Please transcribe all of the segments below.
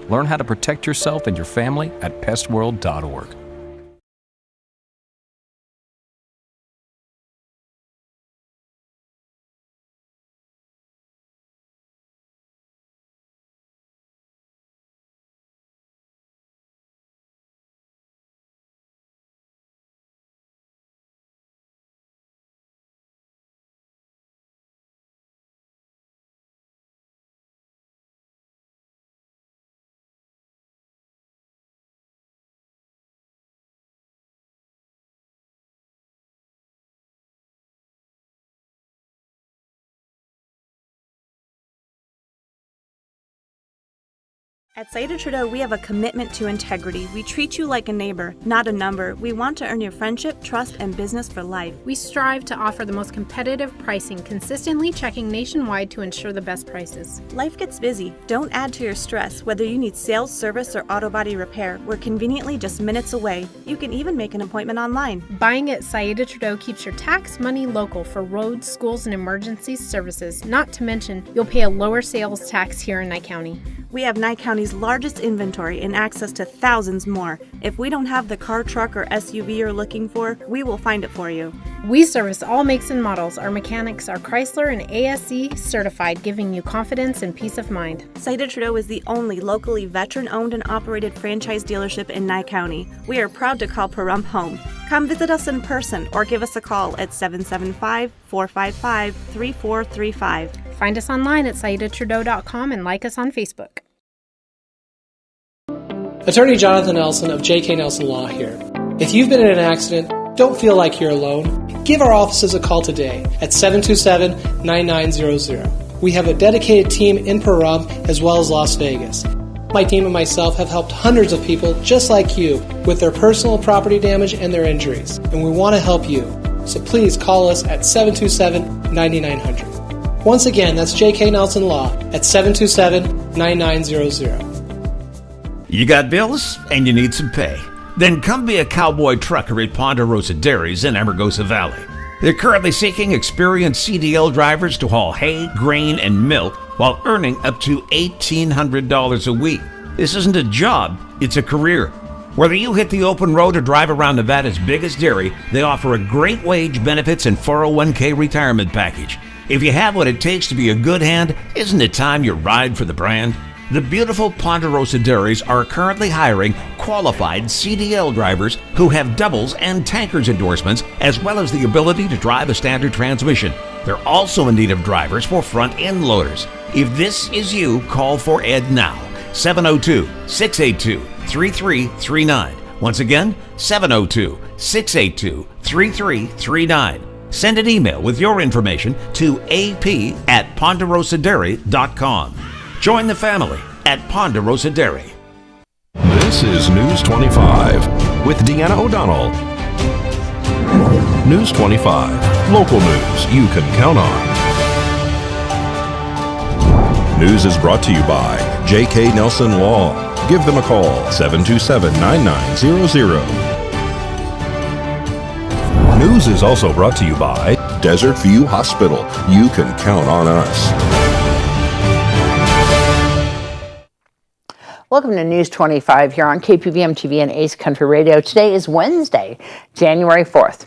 Learn how to protect yourself and your family at pestworld.org. At Saida Trudeau, we have a commitment to integrity. We treat you like a neighbor, not a number. We want to earn your friendship, trust, and business for life. We strive to offer the most competitive pricing, consistently checking nationwide to ensure the best prices. Life gets busy. Don't add to your stress. Whether you need sales, service, or auto body repair, we're conveniently just minutes away. You can even make an appointment online. Buying at Saida Trudeau keeps your tax money local for roads, schools, and emergency services. Not to mention, you'll pay a lower sales tax here in Nye County. We have Nye County's largest inventory and access to thousands more. If we don't have the car, truck, or SUV you're looking for, we will find it for you. We service all makes and models. Our mechanics are Chrysler and ASE certified, giving you confidence and peace of mind. Saida Trudeau is the only locally veteran-owned and operated franchise dealership in Nye County. We are proud to call Pahrump home. Come visit us in person or give us a call at 775-455-3435. Find us online at SaidaTrudeau.com and like us on Facebook. Attorney Jonathan Nelson of J.K. Nelson Law here. If you've been in an accident, don't feel like you're alone. Give our offices a call today at 727-9900. We have a dedicated team in Pahrump as well as Las Vegas. My team and myself have helped hundreds of people just like you with their personal property damage and their injuries, and we want to help you. So please call us at 727-9900. Once again, that's J.K. Nelson Law at 727-9900. You got bills and you need some pay? Then come be a cowboy trucker at Ponderosa Dairies in Amargosa Valley. They're currently seeking experienced CDL drivers to haul hay, grain, and milk while earning up to $1,800 a week. This isn't a job, it's a career. Whether you hit the open road or drive around Nevada's biggest dairy, they offer a great wage, benefits, and 401k retirement package. If you have what it takes to be a good hand, isn't it time you ride for the brand? The beautiful Ponderosa Dairies are currently hiring qualified CDL drivers who have doubles and tankers endorsements, as well as the ability to drive a standard transmission. They're also in need of drivers for front-end loaders. If this is you, call for Ed now. 702-682-3339. Once again, 702-682-3339. Send an email with your information to ap@ponderosadairy.com. Join the family at Ponderosa Dairy. This is News 25 with Deanna O'Donnell. News 25, local news you can count on. News is brought to you by J.K. Nelson Law. Give them a call, 727-9900. News is also brought to you by Desert View Hospital. You can count on us. Welcome to News 25 here on KPVM TV and Ace Country Radio. Today is Wednesday, January 4th.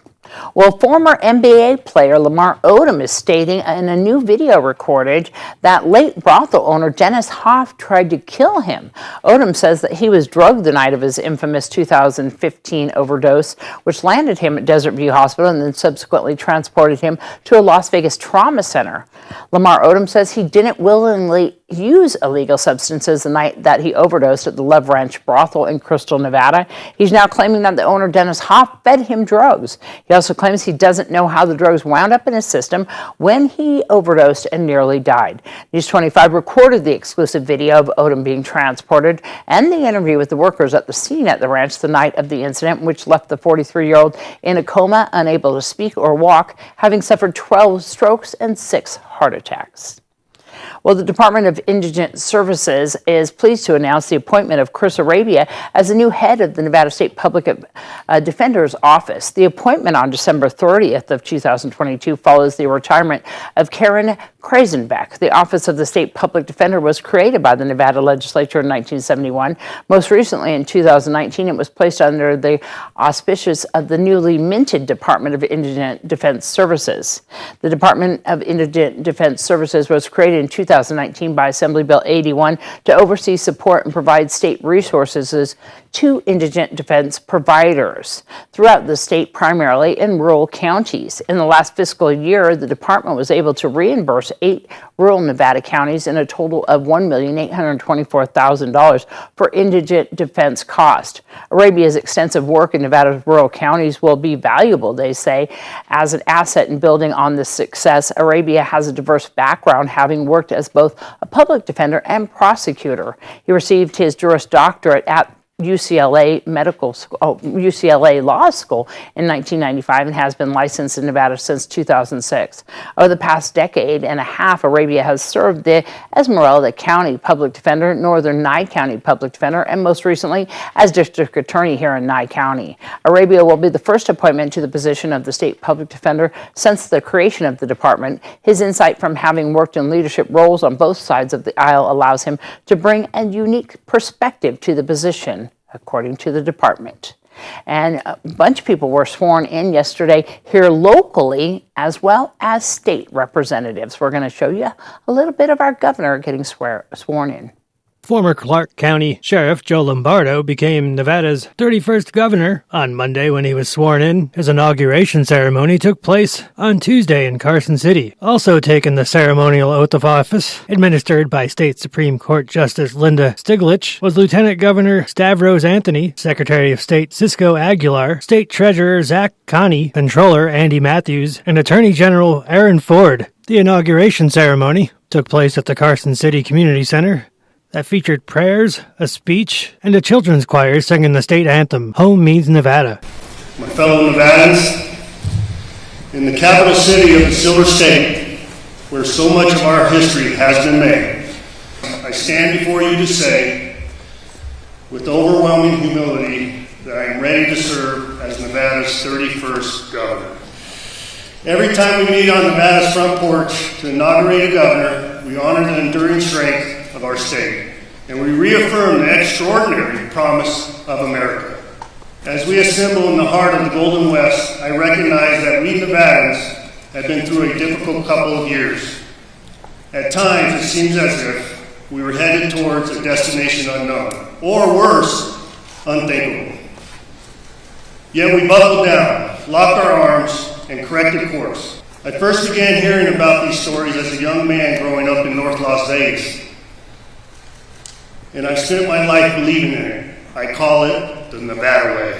Well, former NBA player Lamar Odom is stating in a new video recorded that late brothel owner Dennis Hoff tried to kill him. Odom says that he was drugged the night of his infamous 2015 overdose, which landed him at Desert View Hospital and then subsequently transported him to a Las Vegas trauma center. Lamar Odom says he didn't willingly use illegal substances the night that he overdosed at the Love Ranch brothel in Crystal, Nevada. He's now claiming that the owner, Dennis Hoff, fed him drugs. He also claims he doesn't know how the drugs wound up in his system when he overdosed and nearly died. News 25 recorded the exclusive video of Odom being transported and the interview with the workers at the scene at the ranch the night of the incident, which left the 43-year-old in a coma, unable to speak or walk, having suffered 12 strokes and 6 heart attacks. Well, the Department of Indigent Services is pleased to announce the appointment of Chris Arabia as the new head of the Nevada State Public Defender's Office. The appointment on December 30th of 2022 follows the retirement of Karen Krasenbeck. The Office of the State Public Defender was created by the Nevada legislature in 1971. Most recently, in 2019, it was placed under the auspices of the newly minted Department of Indigent Defense Services. The Department of Indigent Defense Services was created in 2019 by Assembly Bill 81 to oversee, support, and provide state resources to indigent defense providers throughout the state, primarily in rural counties. In the last fiscal year, the department was able to reimburse 8 rural Nevada counties in a total of $1,824,000 for indigent defense cost. Arabia's extensive work in Nevada's rural counties will be valuable, they say, as an asset in building on this success. Arabia has a diverse background, having worked as both a public defender and prosecutor. He received his Juris Doctorate at UCLA Law School in 1995 and has been licensed in Nevada since 2006. Over the past decade and a half, Arabia has served the Esmeralda County Public Defender, Northern Nye County Public Defender, and most recently as District Attorney here in Nye County. Arabia will be the first appointment to the position of the State Public Defender since the creation of the department. His insight from having worked in leadership roles on both sides of the aisle allows him to bring a unique perspective to the position, according to the department. And a bunch of people were sworn in yesterday here locally, as well as state representatives. We're going to show you a little bit of our governor getting sworn in. Former Clark County Sheriff Joe Lombardo became Nevada's 31st governor on Monday when he was sworn in. His inauguration ceremony took place on Tuesday in Carson City. Also taking the ceremonial oath of office, administered by State Supreme Court Justice Linda Stiglich, was Lieutenant Governor Stavros Anthony, Secretary of State Cisco Aguilar, State Treasurer Zach Connie, Controller Andy Matthews, and Attorney General Aaron Ford. The inauguration ceremony took place at the Carson City Community Center that featured prayers, a speech, and a children's choir singing the state anthem, Home Means Nevada. My fellow Nevadans, in the capital city of the Silver State, where so much of our history has been made, I stand before you to say, with overwhelming humility, that I am ready to serve as Nevada's 31st governor. Every time we meet on Nevada's front porch to inaugurate a governor, we honor the enduring strength of our state, and we reaffirm the extraordinary promise of America. As we assemble in the heart of the Golden West, I recognize that we Nevadans have been through a difficult couple of years. At times, it seems as if we were headed towards a destination unknown, or worse, unthinkable. Yet we buckled down, locked our arms, and corrected course. I first began hearing about these stories as a young man growing up in North Las Vegas, and I spent my life believing in it. I call it the Nevada way.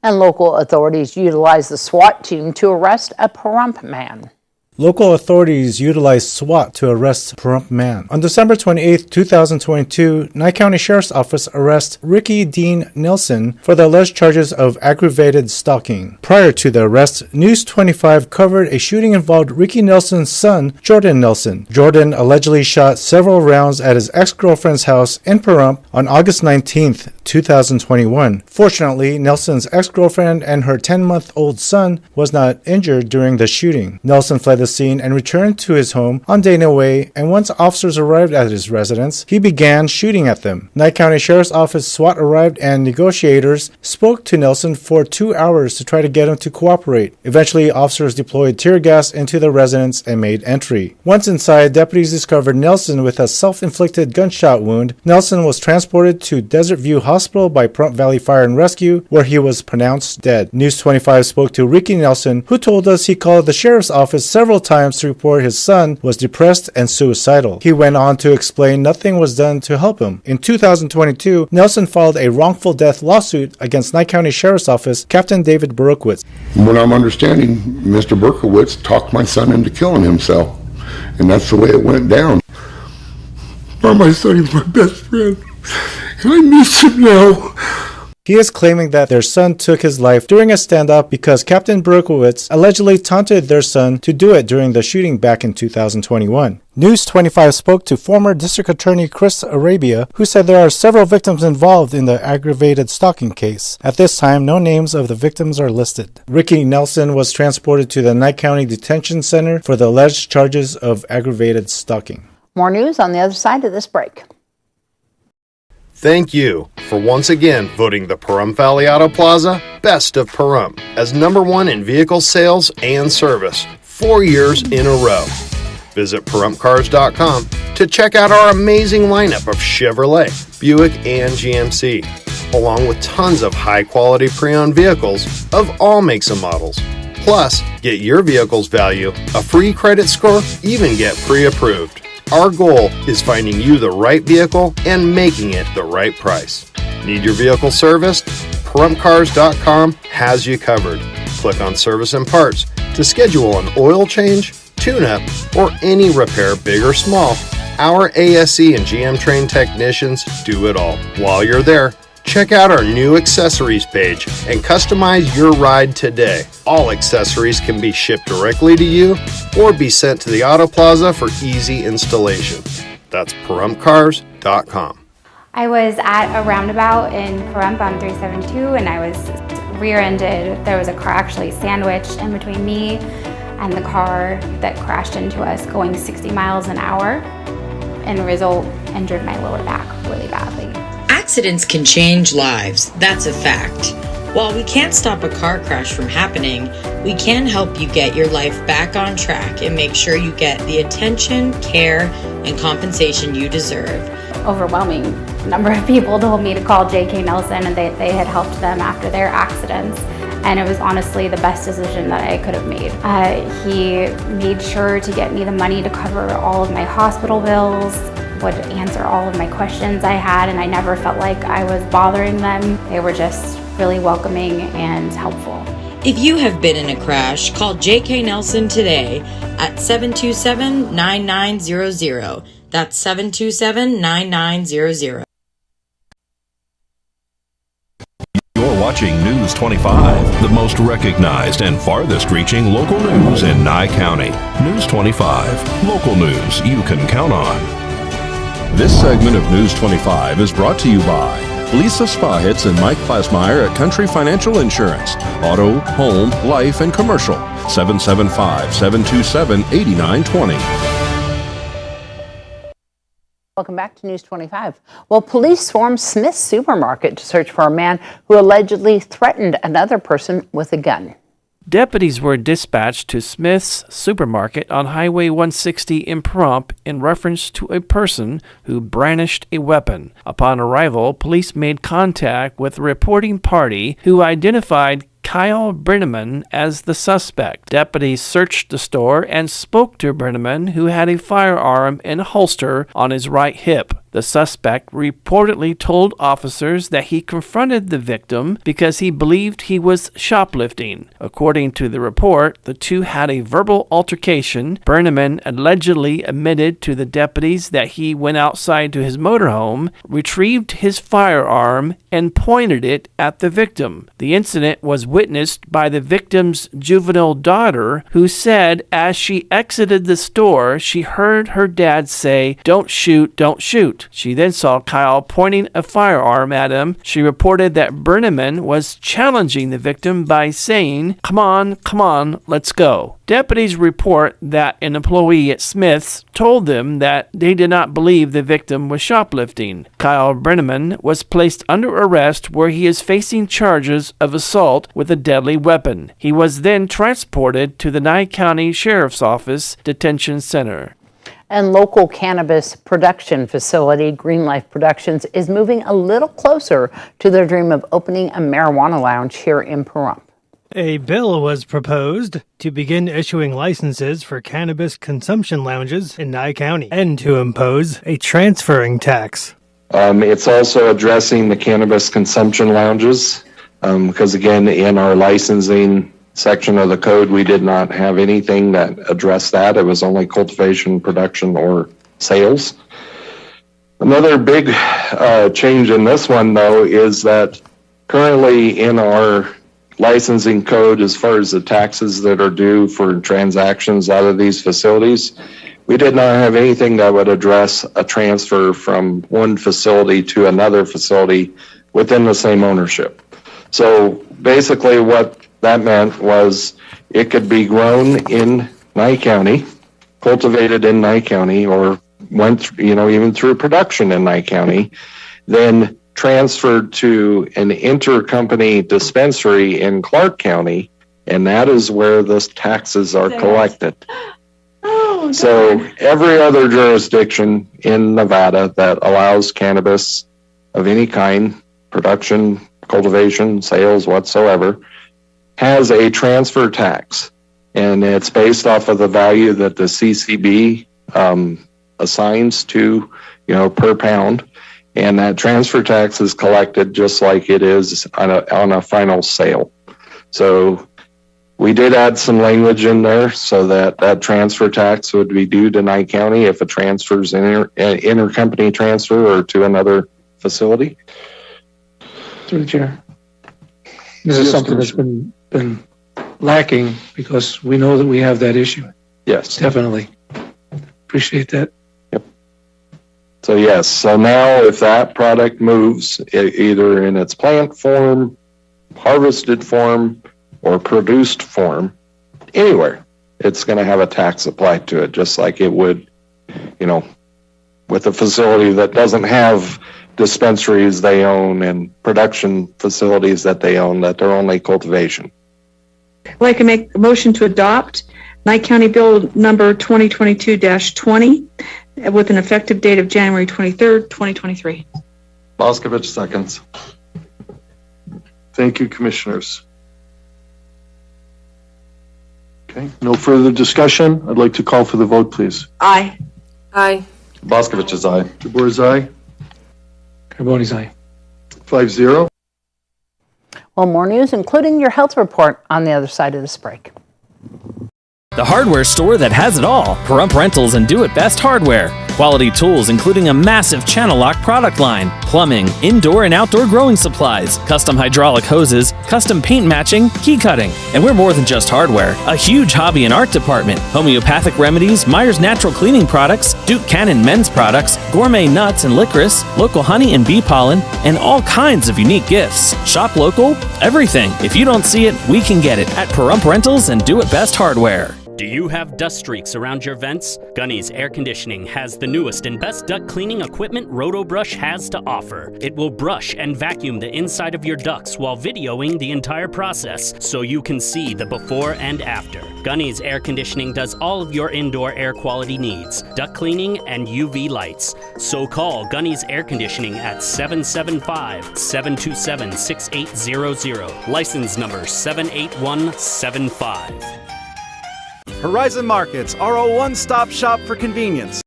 And local authorities utilized the SWAT team to arrest a Pahrump man. Local authorities utilized SWAT to arrest Pahrump man. On December 28, 2022, Nye County Sheriff's Office arrests Ricky Dean Nelson for the alleged charges of aggravated stalking. Prior to the arrest, News 25 covered a shooting involved Ricky Nelson's son, Jordan Nelson. Jordan allegedly shot several rounds at his ex-girlfriend's house in Pahrump on August 19, 2021. Fortunately, Nelson's ex-girlfriend and her 10-month-old son was not injured during the shooting. Nelson fled the scene and returned to his home on Dana Way, and once officers arrived at his residence, he began shooting at them. Nye County Sheriff's Office SWAT arrived and negotiators spoke to Nelson for 2 hours to try to get him to cooperate. Eventually, officers deployed tear gas into the residence and made entry. Once inside, deputies discovered Nelson with a self-inflicted gunshot wound. Nelson was transported to Desert View Hospital by Pahrump Valley Fire and Rescue, where he was pronounced dead. News 25 spoke to Ricky Nelson, who told us he called the sheriff's office several times to report his son was depressed and suicidal. He went on to explain nothing was done to help him. In 2022, Nelson filed a wrongful death lawsuit against Nye County Sheriff's Office Captain David Berkowitz. What I'm understanding, Mr. Berkowitz talked my son into killing himself, and that's the way it went down. My son is my best friend, and I miss him now. He is claiming that their son took his life during a standoff because Captain Berkowitz allegedly taunted their son to do it during the shooting back in 2021. News 25 spoke to former District Attorney Chris Arabia, who said there are several victims involved in the aggravated stalking case. At this time, no names of the victims are listed. Ricky Nelson was transported to the Nye County Detention Center for the alleged charges of aggravated stalking. More news on the other side of this break. Thank you for once again voting the Pahrump Valley Auto Plaza Best of Pahrump as #1 in vehicle sales and service 4 years in a row. Visit PahrumpCars.com to check out our amazing lineup of Chevrolet, Buick, and GMC, along with tons of high-quality pre-owned vehicles of all makes and models. Plus, get your vehicle's value, a free credit score, even get pre-approved. Our goal is finding you the right vehicle and making it the right price. Need your vehicle serviced? PahrumpCars.com has you covered. Click on Service and Parts to schedule an oil change, tune-up, or any repair, big or small. Our ASE and GM trained technicians do it all. While you're there, check out our new accessories page and customize your ride today. All accessories can be shipped directly to you or be sent to the Auto Plaza for easy installation. That's PahrumpCars.com. I was at a roundabout in Pahrump on 372 and I was rear-ended. There was a car actually sandwiched in between me and the car that crashed into us going 60 miles an hour, and the result injured my lower back really badly. Accidents can change lives, that's a fact. While we can't stop a car crash from happening, we can help you get your life back on track and make sure you get the attention, care, and compensation you deserve. Overwhelming number of people told me to call J.K. Nelson and they had helped them after their accidents. And it was honestly the best decision that I could have made. He made sure to get me the money to cover all of my hospital bills, would answer all of my questions I had, and I never felt like I was bothering them. They were just really welcoming and helpful. If you have been in a crash, call J.K. Nelson today at 727-9900. That's 727-9900. You're watching News 25, the most recognized and farthest reaching local news in Nye County. News 25, local news you can count on. This segment of News 25 is brought to you by Lisa Spahitz and Mike Plasmeyer at Country Financial Insurance. Auto, home, life, and commercial. 775-727-8920. Welcome back to News 25. Well, police swarmed Smith's supermarket to search for a man who allegedly threatened another person with a gun. Deputies were dispatched to Smith's supermarket on Highway 160 in Pahrump in reference to a person who brandished a weapon. Upon arrival, police made contact with the reporting party who identified Kyle Brenneman as the suspect. Deputies searched the store and spoke to Brenneman, who had a firearm in a holster on his right hip. The suspect reportedly told officers that he confronted the victim because he believed he was shoplifting. According to the report, the two had a verbal altercation. Brenneman allegedly admitted to the deputies that he went outside to his motorhome, retrieved his firearm, and pointed it at the victim. The incident was witnessed by the victim's juvenile daughter, who said as she exited the store, she heard her dad say, "Don't shoot, don't shoot." She then saw Kyle pointing a firearm at him. She reported that Brenneman was challenging the victim by saying, come on, let's go." Deputies report that an employee at Smith's told them that they did not believe the victim was shoplifting. Kyle Brenneman was placed under arrest where he is facing charges of assault with a deadly weapon. He was then transported to the Nye County Sheriff's Office Detention Center. And local cannabis production facility, Green Life Productions, is moving a little closer to their dream of opening a marijuana lounge here in Pahrump. A bill was proposed to begin issuing licenses for cannabis consumption lounges in Nye County and to impose a transferring tax. It's also addressing the cannabis consumption lounges because, again, in our licensing section of the code, we did not have anything that addressed that. It was only cultivation, production, or sales. Another big change in this one, though, is that currently in our licensing code, as far as the taxes that are due for transactions out of these facilities, we did not have anything that would address a transfer from one facility to another facility within the same ownership. So basically what that meant was it could be grown in Nye County, cultivated in Nye County, or went through, even through production in Nye County, then transferred to an intercompany dispensary in Clark County, and that is where the taxes are collected. Oh, so every other jurisdiction in Nevada that allows cannabis of any kind, production, cultivation, sales, whatsoever, has a transfer tax, and it's based off of the value that the CCB assigns to, per pound. And that transfer tax is collected just like it is on a final sale. So we did add some language in there so that that transfer tax would be due to Nye County if it transfers intercompany transfer or to another facility. Through the chair. This is something that's been lacking because we know that we have that issue. Yes. Definitely. Appreciate that. So yes, so now if that product moves either in its plant form, harvested form, or produced form, anywhere, it's going to have a tax applied to it, just like it would, with a facility that doesn't have dispensaries they own and production facilities that they own, that they're only cultivation. I'd like to make a motion to adopt Nye County Bill number 2022-20 with an effective date of January 23rd, 2023. Boscovich seconds. Thank you, commissioners. Okay, no further discussion. I'd like to call for the vote, please. Aye. Aye. Boscovich is aye. DeBoer is aye. Carboni's aye. 5-0. Well, more news, including your health report, on the other side of this break. The hardware store that has it all. Pahrump Rentals and Do It Best Hardware. Quality tools including a massive channel lock product line, plumbing, indoor and outdoor growing supplies, custom hydraulic hoses, custom paint matching, key cutting. And we're more than just hardware. A huge hobby and art department, homeopathic remedies, Myers Natural Cleaning Products, Duke Cannon men's products, gourmet nuts and licorice, local honey and bee pollen, and all kinds of unique gifts. Shop local, everything. If you don't see it, we can get it at Pahrump Rentals and Do It Best Hardware. Do you have dust streaks around your vents? Gunny's Air Conditioning has the newest and best duct cleaning equipment RotoBrush has to offer. It will brush and vacuum the inside of your ducts while videoing the entire process so you can see the before and after. Gunny's Air Conditioning does all of your indoor air quality needs, duct cleaning and UV lights. So call Gunny's Air Conditioning at 775-727-6800. License number 78175. Horizon Markets are a one-stop shop for convenience.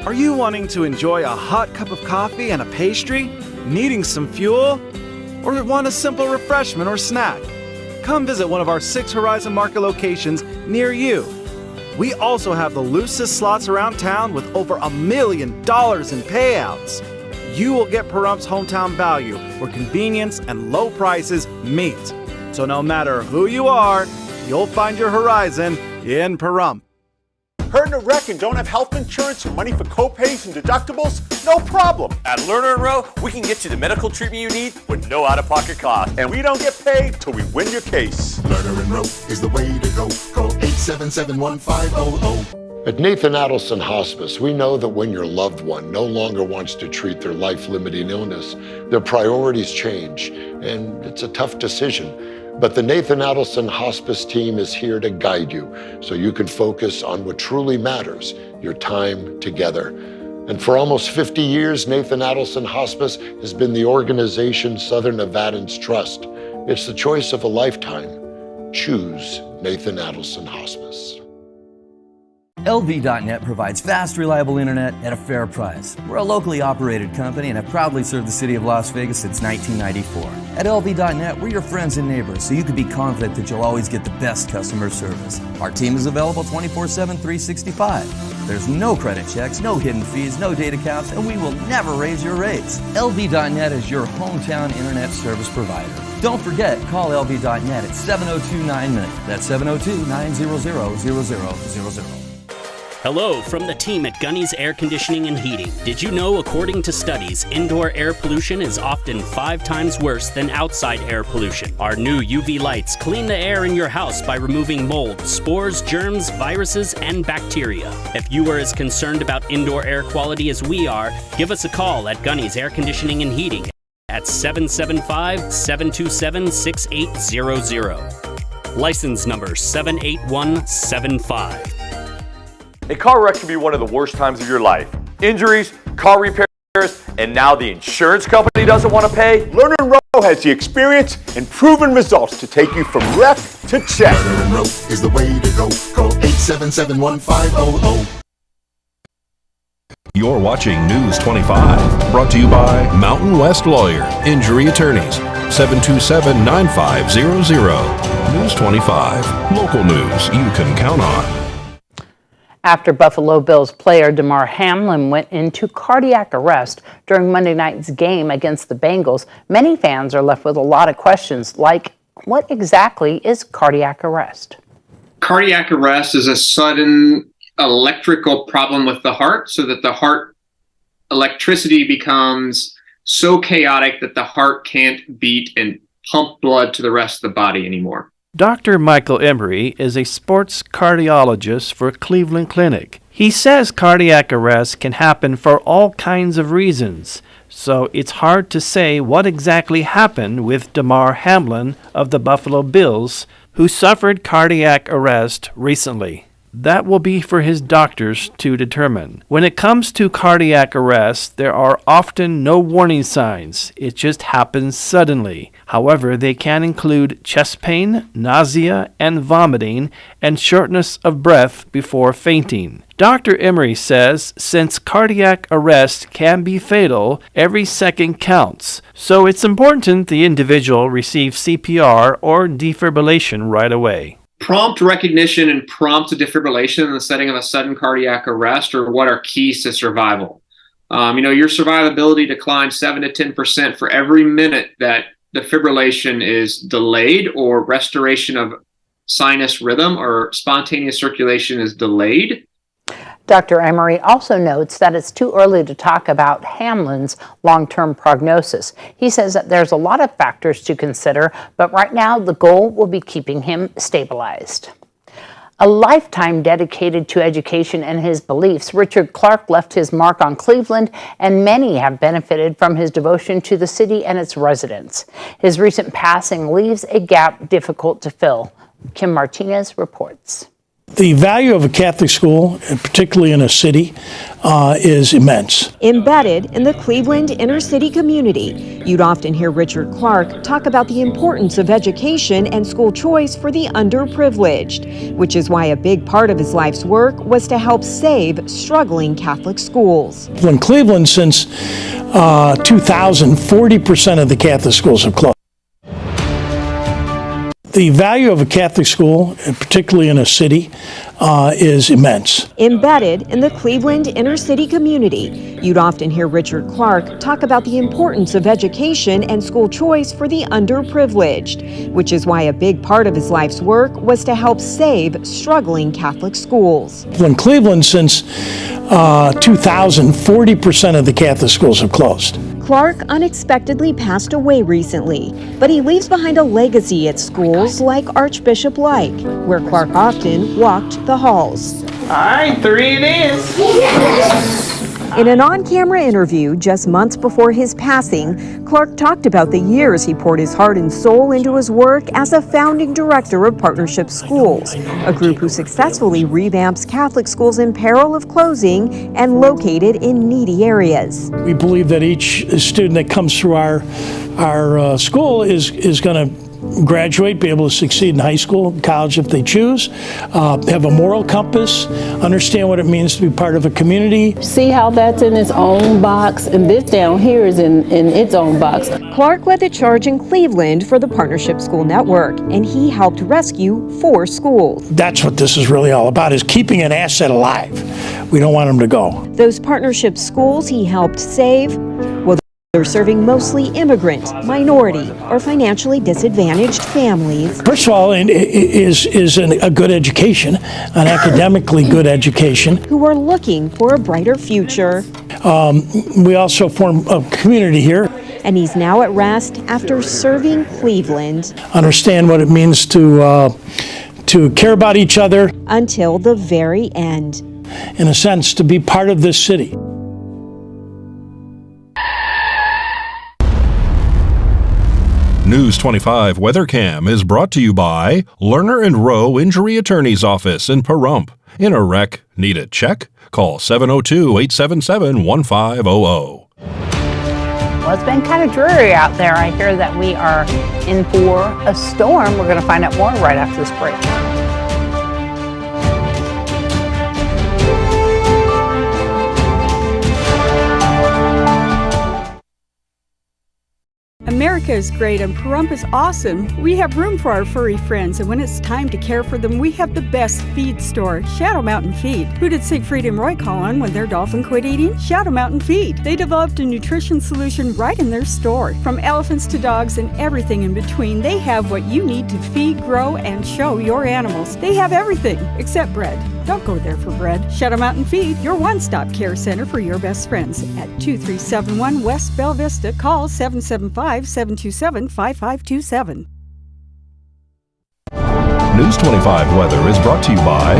Are you wanting to enjoy a hot cup of coffee and a pastry? Needing some fuel? Or want a simple refreshment or snack? Come visit one of our 6 Horizon Market locations near you. We also have the loosest slots around town with over $1 million in payouts. You will get Pahrump's hometown value where convenience and low prices meet. So no matter who you are, you'll find your Horizon in Pahrump. Hurt in a wreck and don't have health insurance or money for co-pays and deductibles? No problem. At Lerner & Rowe, we can get you the medical treatment you need with no out-of-pocket cost. And we don't get paid till we win your case. Lerner & Rowe is the way to go. Call 877-1500. At Nathan Adelson Hospice, we know that when your loved one no longer wants to treat their life-limiting illness, their priorities change, and it's a tough decision. But the Nathan Adelson Hospice team is here to guide you so you can focus on what truly matters, your time together. And for almost 50 years, Nathan Adelson Hospice has been the organization Southern Nevadans trust. It's the choice of a lifetime. Choose Nathan Adelson Hospice. LV.net provides fast, reliable internet at a fair price. We're a locally operated company and have proudly served the city of Las Vegas since 1994. At LV.net, we're your friends and neighbors, so you can be confident that you'll always get the best customer service. Our team is available 24/7, 365. There's no credit checks, no hidden fees, no data caps, and we will never raise your rates. LV.net is your hometown internet service provider. Don't forget, call LV.net at 702-9-MINUTE. That's 702-900-0000. Hello from the team at Gunny's Air Conditioning and Heating. Did you know, according to studies, indoor air pollution is often 5 times worse than outside air pollution? Our new UV lights clean the air in your house by removing mold, spores, germs, viruses, and bacteria. If you are as concerned about indoor air quality as we are, give us a call at Gunny's Air Conditioning and Heating at 775-727-6800. License number 78175. A car wreck can be one of the worst times of your life. Injuries, car repairs, and now the insurance company doesn't want to pay? Lerner & Rowe has the experience and proven results to take you from wreck to check. Lerner & Rowe is the way to go. Call 877-1500. You're watching News 25, brought to you by Mountain West Lawyer, Injury Attorneys, 727-9500. News 25, local news you can count on. After Buffalo Bills player Damar Hamlin went into cardiac arrest during Monday night's game against the Bengals, many fans are left with a lot of questions like, what exactly is cardiac arrest? Cardiac arrest is a sudden electrical problem with the heart, so that the heart electricity becomes so chaotic that the heart can't beat and pump blood to the rest of the body anymore. Dr. Michael Emery is a sports cardiologist for Cleveland Clinic. He says cardiac arrest can happen for all kinds of reasons, so it's hard to say what exactly happened with Damar Hamlin of the Buffalo Bills, who suffered cardiac arrest recently. That will be for his doctors to determine. When it comes to cardiac arrest, there are often no warning signs. It just happens suddenly. However, they can include chest pain, nausea, and vomiting, and shortness of breath before fainting. Dr. Emery says since cardiac arrest can be fatal, every second counts. So it's important the individual receive CPR or defibrillation right away. Prompt recognition and prompt defibrillation in the setting of a sudden cardiac arrest are what are keys to survival. Your survivability declines 7 to 10% for every minute that defibrillation is delayed, or restoration of sinus rhythm or spontaneous circulation is delayed. Dr. Emery also notes that it's too early to talk about Hamlin's long-term prognosis. He says that there's a lot of factors to consider, but right now the goal will be keeping him stabilized. A lifetime dedicated to education and his beliefs, Richard Clark left his mark on Cleveland, and many have benefited from his devotion to the city and its residents. His recent passing leaves a gap difficult to fill. Kim Martinez reports. The value of a Catholic school, and particularly in a city, is immense. Embedded in the Cleveland inner city community, you'd often hear Richard Clark talk about the importance of education and school choice for the underprivileged, which is why a big part of his life's work was to help save struggling Catholic schools. In Cleveland, since 2000, 40% of the Catholic schools have closed. The value of a Catholic school, and particularly in a city, is immense. Embedded in the Cleveland inner city community, you'd often hear Richard Clark talk about the importance of education and school choice for the underprivileged, which is why a big part of his life's work was to help save struggling Catholic schools. In Cleveland, since 2000, 40% of the Catholic schools have closed. Clark unexpectedly passed away recently, but he leaves behind a legacy at schools like Archbishop Like, where Clark often walked the halls. All right, 3 it is. In an on-camera interview just months before his passing, Clark talked about the years he poured his heart and soul into his work as a founding director of Partnership Schools, a group who successfully revamps Catholic schools in peril of closing and located in needy areas. We believe that each student that comes through our school is going to graduate, be able to succeed in high school, college if they choose, have a moral compass, understand what it means to be part of a community. See how that's in its own box, and this down here is in its own box. Clark led the charge in Cleveland for the Partnership School Network, and he helped rescue 4 schools. That's what this is really all about, is keeping an asset alive. We don't want them to go. Those partnership schools he helped save, well, they're serving mostly immigrant, minority, or financially disadvantaged families. First of all, is a good education, an academically good education. Who are looking for a brighter future. We also form a community here. And he's now at rest after serving Cleveland. Understand what it means to care about each other. Until the very end. In a sense, to be part of this city. News 25 WeatherCam is brought to you by Lerner & Rowe Injury Attorney's Office in Pahrump. In a wreck, need a check? Call 702-877-1500. Well, it's been kind of dreary out there. I hear that we are in for a storm. We're going to find out more right after this break. America is great and Pahrump is awesome. We have room for our furry friends, and when it's time to care for them, we have the best feed store, Shadow Mountain Feed. Who did Siegfried and Roy call on when their dolphin quit eating? Shadow Mountain Feed. They developed a nutrition solution right in their store. From elephants to dogs and everything in between, they have what you need to feed, grow, and show your animals. They have everything except bread. Don't go there for bread. Shadow Mountain Feed, your one-stop care center for your best friends. At 2371 West Bella Vista, call 775-727-5527. News 25 weather is brought to you by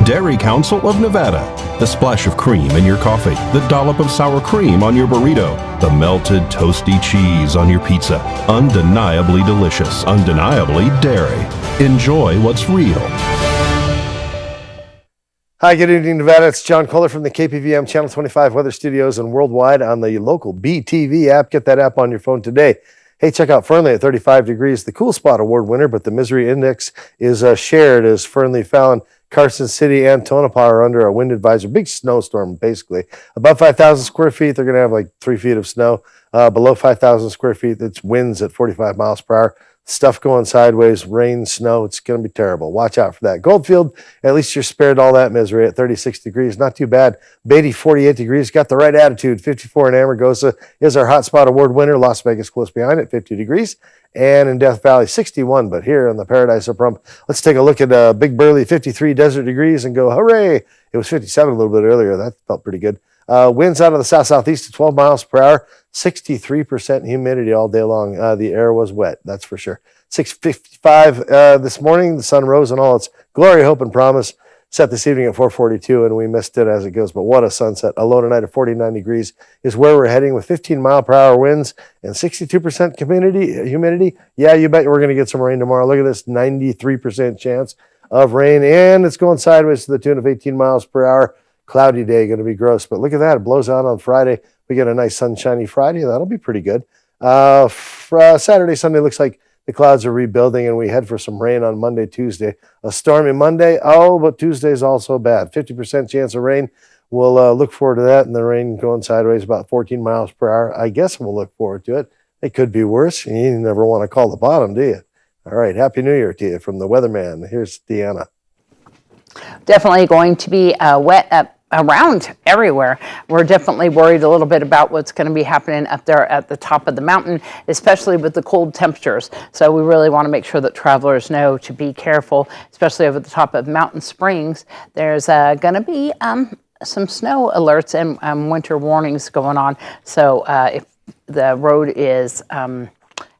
Dairy Council of Nevada. The splash of cream in your coffee, the dollop of sour cream on your burrito, the melted toasty cheese on your pizza. Undeniably delicious, undeniably dairy. Enjoy what's real. Hi, good evening, Nevada. It's John Kohler from the KPVM Channel 25 Weather Studios and worldwide on the local BTV app. Get that app on your phone today. Hey, check out Fernley at 35 degrees, the Cool Spot Award winner, but the Misery Index is shared as Fernley, Fallon, Carson City, and Tonopah are under a wind advisory. Big snowstorm, basically. Above 5,000 square feet, they're going to have like 3 feet of snow. Below 5,000 square feet, it's winds at 45 miles per hour. Stuff going sideways, rain, snow, it's going to be terrible. Watch out for that. Goldfield, at least you're spared all that misery at 36 degrees. Not too bad. Beatty, 48 degrees. Got the right attitude. 54 in Amargosa is our Hotspot Award winner. Las Vegas close behind at 50 degrees. And in Death Valley, 61. But here in the Paradise of Pahrump, let's take a look at Big Burley, 53 desert degrees and go, hooray. It was 57 a little bit earlier. That felt pretty good. Winds out of the south-southeast at 12 miles per hour. 63% humidity all day long. The air was wet, that's for sure. 6:55 this morning, the sun rose in all its glory, hope, and promise. Set this evening at 4:42, and we missed it as it goes. But what a sunset. A low tonight of 49 degrees is where we're heading with 15-mile-per-hour winds and 62% humidity. Yeah, you bet we're going to get some rain tomorrow. Look at this, 93% chance of rain, and it's going sideways to the tune of 18 miles per hour. Cloudy day, going to be gross. But look at that, it blows out on Friday. We get a nice sunshiny Friday. That'll be pretty good. Saturday, Sunday looks like the clouds are rebuilding, and we head for some rain on Monday, Tuesday. A stormy Monday. Oh, but Tuesday's also bad. 50% chance of rain. We'll look forward to that, and the rain going sideways about 14 miles per hour. I guess we'll look forward to it. It could be worse. You never want to call the bottom, do you? All right. Happy New Year to you from the weatherman. Here's Deanna. Definitely going to be wet up around everywhere. We're definitely worried a little bit about what's going to be happening up there at the top of the mountain, especially with the cold temperatures. So we really want to make sure that travelers know to be careful, especially over the top of Mountain Springs. There's going to be some snow alerts and winter warnings going on. So if the road is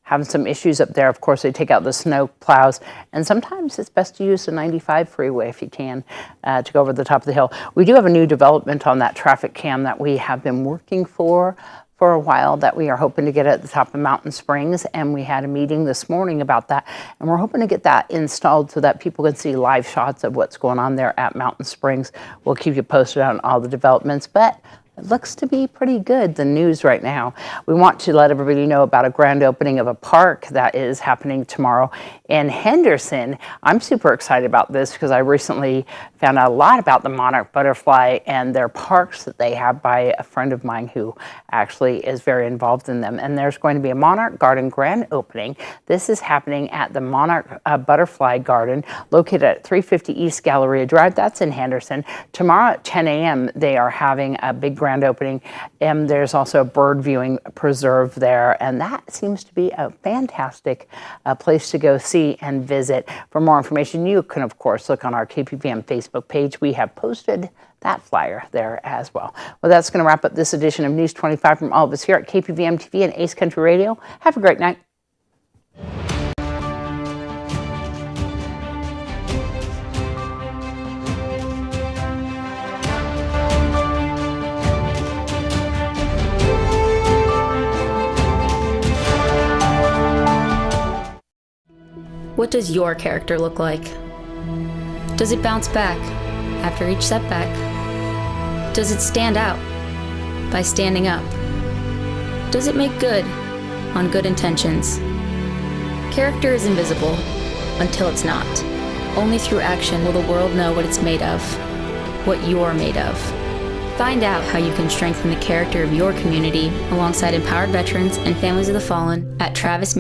having some issues up there, of course, they take out the snow plows. And sometimes it's best to use the 95 freeway if you can to go over the top of the hill. We do have a new development on that traffic cam that we have been working for a while that we are hoping to get at the top of Mountain Springs. And we had a meeting this morning about that. And we're hoping to get that installed so that people can see live shots of what's going on there at Mountain Springs. We'll keep you posted on all the developments. But It looks to be pretty good, the news right now. We want to let everybody know about a grand opening of a park that is happening tomorrow in Henderson. I'm super excited about this because I recently found out a lot about the monarch butterfly and their parks that they have by a friend of mine who actually is very involved in them. And there's going to be a monarch garden grand opening. This is happening at the Monarch Butterfly Garden located at 350 East Galleria Drive. That's in Henderson. Tomorrow at 10 a.m. they are having a big grand opening, and there's also a bird viewing preserve there, and that seems to be a fantastic place to go see and visit. For more information, you can of course look on our KPVM Facebook page. We have posted that flyer there as well. Well, that's going to wrap up this edition of News 25 from all of us here at KPVM TV and Ace Country Radio. Have a great night. What does your character look like? Does it bounce back after each setback? Does it stand out by standing up? Does it make good on good intentions? Character is invisible until it's not. Only through action will the world know what it's made of, what you're made of. Find out how you can strengthen the character of your community alongside empowered veterans and families of the fallen at Travis